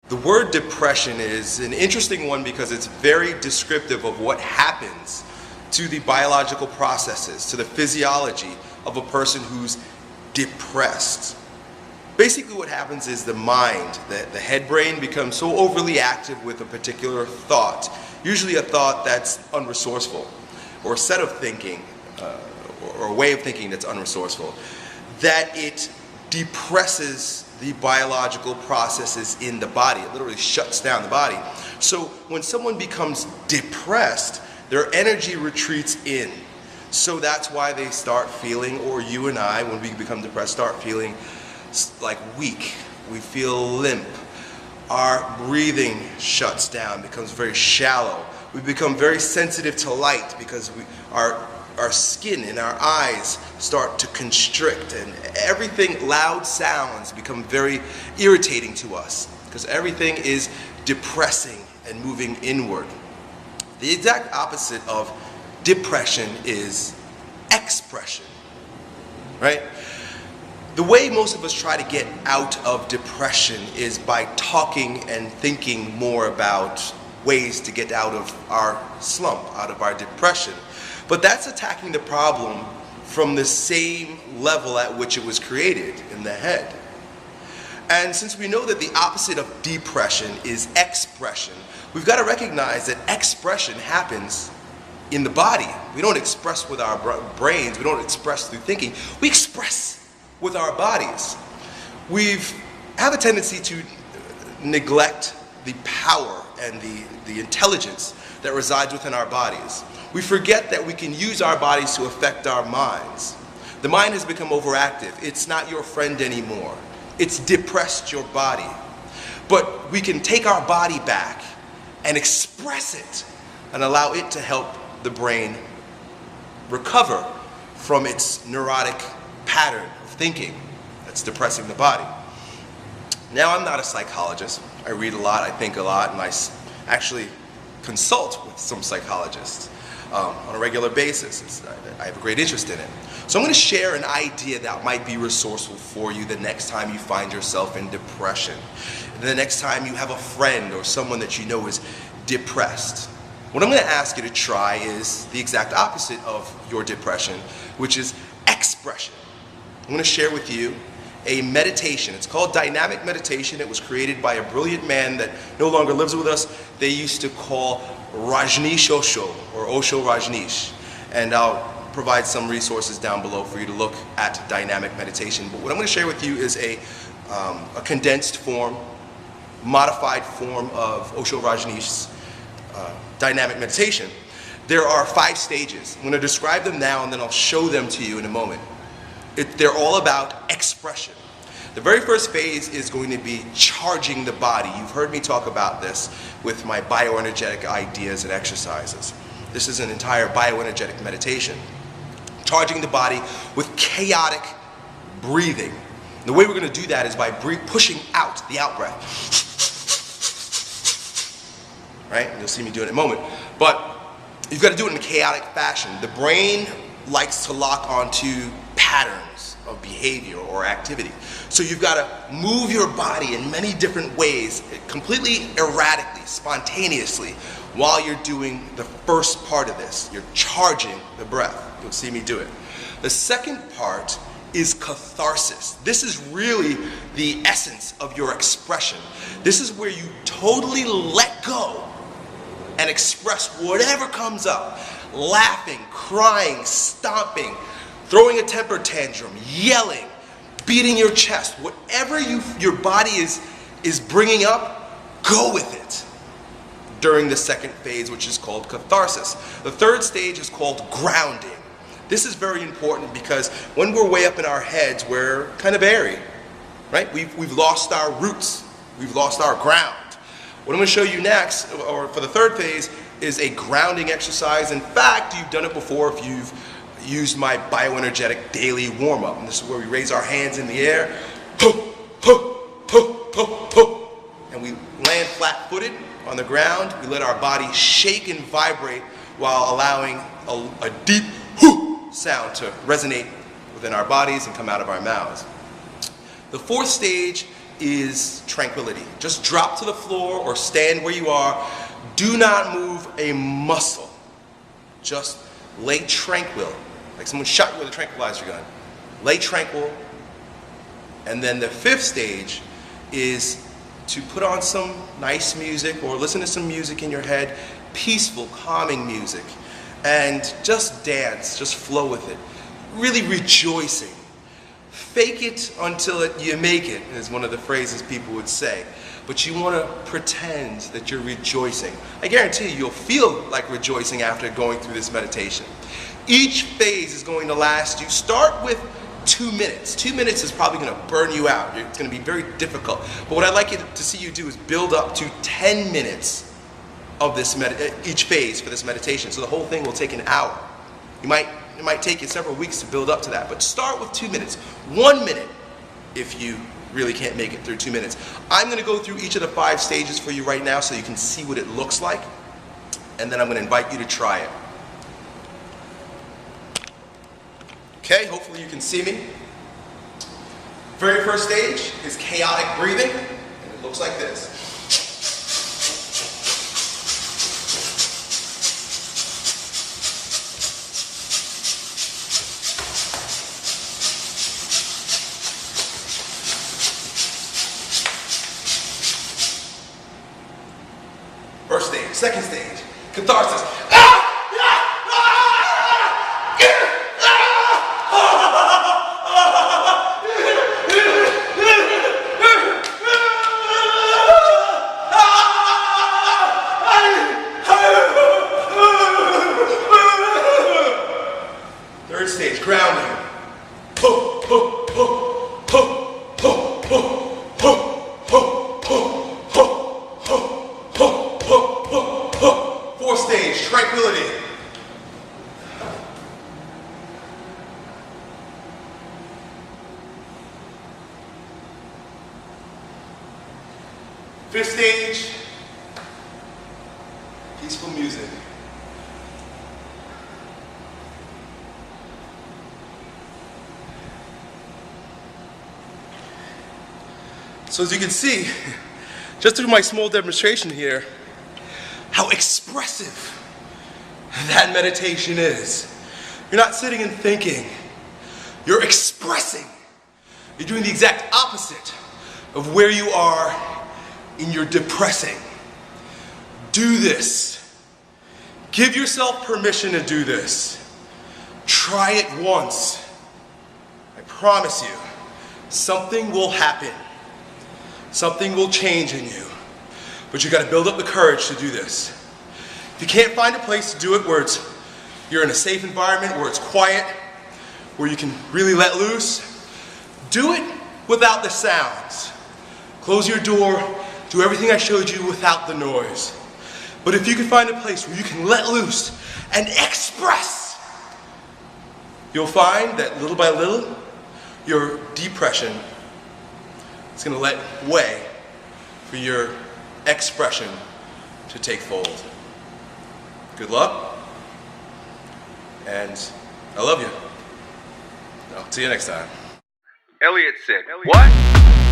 The word depression is an interesting one because it's very descriptive of what happens to the biological processes, to the physiology of a person who's depressed. Basically what happens is the mind, the head brain becomes so overly active with a particular thought, usually a thought that's unresourceful, or a set of thinking, or a way of thinking that's unresourceful, that it depresses the biological processes in the body. It literally shuts down the body. So when someone becomes depressed, their energy retreats in. So that's why they start feeling, or you and I, when we become depressed, start feeling like weak. We feel limp. Our breathing shuts down, becomes very shallow. We become very sensitive to light because our skin and our eyes start to constrict, and everything, loud sounds become very irritating to us because everything is depressing and moving inward. The exact opposite of depression is expression, right? The way most of us try to get out of depression is by talking and thinking more about ways to get out of our slump, out of our depression. But that's attacking the problem from the same level at which it was created, in the head. And since we know that the opposite of depression is expression, we've got to recognize that expression happens in the body. We don't express with our brains, we don't express through thinking, we express with our bodies. We have a tendency to neglect the power and the intelligence that resides within our bodies. We forget that we can use our bodies to affect our minds. The mind has become overactive. It's not your friend anymore. It's depressed your body. But we can take our body back and express it and allow it to help the brain recover from its neurotic pattern of thinking that's depressing the body. Now, I'm not a psychologist. I read a lot, I think a lot, and I actually consult with some psychologists on a regular basis. I have a great interest in it. So I'm going to share an idea that might be resourceful for you the next time you find yourself in depression, the next time you have a friend or someone that you know is depressed. What I'm going to ask you to try is the exact opposite of your depression, which is expression. I'm going to share with you a meditation. It's called dynamic meditation. It was created by a brilliant man that no longer lives with us. They used to call Rajneesh Osho, or Osho Rajneesh. And I'll provide some resources down below for you to look at dynamic meditation. But what I'm going to share with you is a condensed form, modified form of Osho Rajneesh's dynamic meditation. There are 5 stages. I'm going to describe them now and then I'll show them to you in a moment. They're all about expression. The very first phase is going to be charging the body. You've heard me talk about this with my bioenergetic ideas and exercises. This is an entire bioenergetic meditation. Charging the body with chaotic breathing. The way we're going to do that is by pushing out the out breath. Right? And you'll see me do it in a moment. But you've got to do it in a chaotic fashion. The brain likes to lock onto patterns of behavior or activity. So you've got to move your body in many different ways, completely erratically, spontaneously, while you're doing the first part of this. You're charging the breath. You'll see me do it. The second part is catharsis. This is really the essence of your expression. This is where you totally let go and express whatever comes up. Laughing, crying, stomping, throwing a temper tantrum, yelling, beating your chest, whatever your body is bringing up, go with it during the second phase, which is called catharsis. The third stage is called grounding. This is very important because when we're way up in our heads, we're kind of airy, right? We've lost our roots. We've lost our ground. What I'm going to show you next, or for the third phase, is a grounding exercise. In fact, you've done it before if you've used my bioenergetic daily warm-up. And this is where we raise our hands in the air, and we land flat-footed on the ground. We let our body shake and vibrate while allowing a deep sound to resonate within our bodies and come out of our mouths. The fourth stage is tranquility. Just drop to the floor or stand where you are. Do not move a muscle. Just lay tranquil, like someone shot you with a tranquilizer gun. Lay tranquil. And then the fifth stage is to put on some nice music or listen to some music in your head, peaceful, calming music, and just dance, just flow with it. Really rejoicing. Fake it until you make it, is one of the phrases people would say. But you want to pretend that you're rejoicing. I guarantee you'll feel like rejoicing after going through this meditation. Each phase is going to last you. Start with 2 minutes. 2 minutes is probably going to burn you out. It's going to be very difficult. But what I'd like you to see you do is build up to 10 minutes of this each phase for this meditation. So the whole thing will take an hour. It might take you several weeks to build up to that, but start with 2 minutes. 1 minute if you really can't make it through 2 minutes. I'm going to go through each of the 5 stages for you right now so you can see what it looks like, and then I'm going to invite you to try it. Okay, hopefully you can see me. Very first stage is chaotic breathing, and it looks like this. First stage. Second stage, catharsis. Third stage, grounding. Fourth stage, tranquility. Fifth stage, peaceful music. So as you can see, just through my small demonstration here, how expressive that meditation is. You're not sitting and thinking, you're expressing. You're doing the exact opposite of where you are in your depressing. Do this. Give yourself permission to do this. Try it once. I promise you, something will happen. Something will change in you. But you got to build up the courage to do this. If you can't find a place to do it where you're in a safe environment, where it's quiet, where you can really let loose, do it without the sounds. Close your door, do everything I showed you without the noise. But if you can find a place where you can let loose and express, you'll find that little by little, your depression is going to let way for your expression to take fold. Good luck, and I love you. I'll see you next time. Elliot said, what?